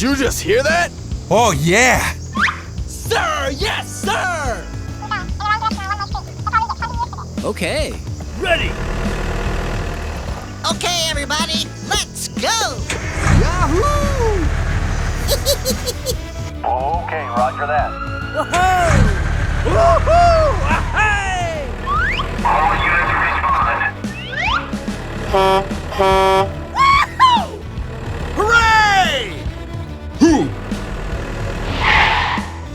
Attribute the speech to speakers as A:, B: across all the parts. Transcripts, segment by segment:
A: you just hear that?
B: Oh, yeah.
A: Sir, yes, sir!
C: Okay.
A: Ready!
D: Okay, everybody, let's go!
A: Yahoo!
E: Okay, roger that.
A: Woohoo! Woohoo! Hey!
E: All units respond.
A: Hooray! Who?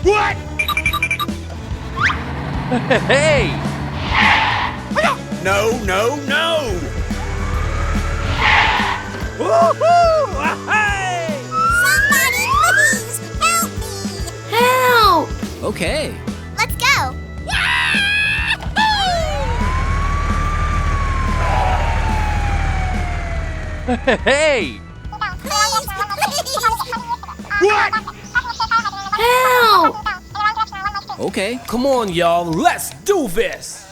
A: What?
C: Hey!
A: No, no, no! Woohoo! Hey!
D: Somebody please help me!
F: Help!
C: Okay.
D: Let's go!
C: Hey!
D: Please,
A: What?
F: Help!
C: Okay.
A: Come on, y'all, let's do this!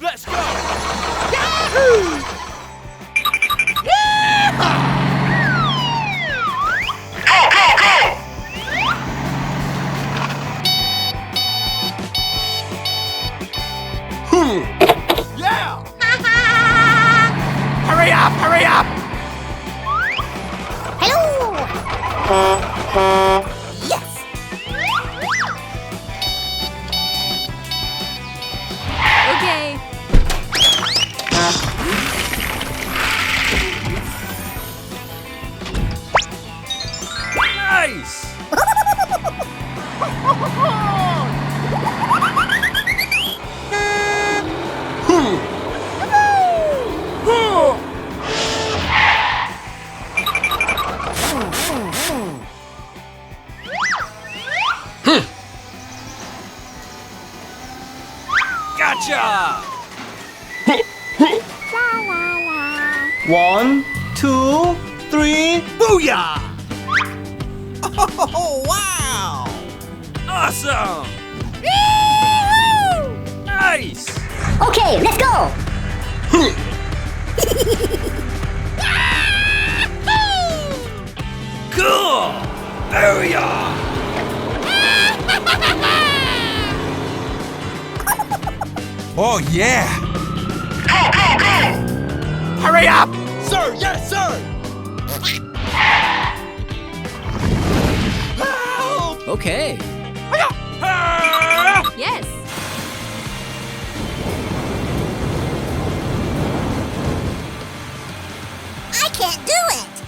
A: Let's go! Yahoo! Yeah! Hurry up, hurry up!
D: Hello! Yes!
F: Okay.
A: Nice! Gotcha!
B: 1, 2, 3.
A: Booyah!
D: Oh, wow!
A: Awesome! Nice!
D: Okay, let's go!
A: Cool! Booyah!
B: Oh, yeah.
A: Hurry up! Sir, yes, sir! Help!
C: Okay.
A: Ah!
F: Yes.
D: I can't do it!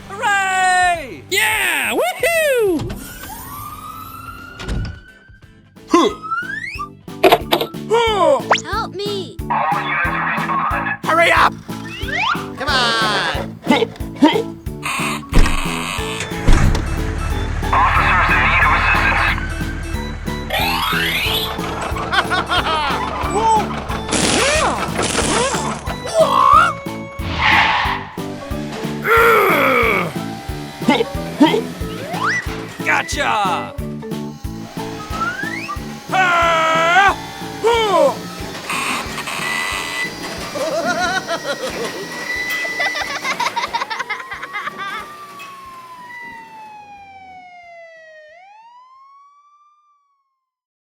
A: Hooray!
C: Yeah! Woohoo!
F: Help me.
E: All units respond.
A: Hurry up!
D: Come on!
E: Officers in need of assistance.
A: Gotcha! Ah!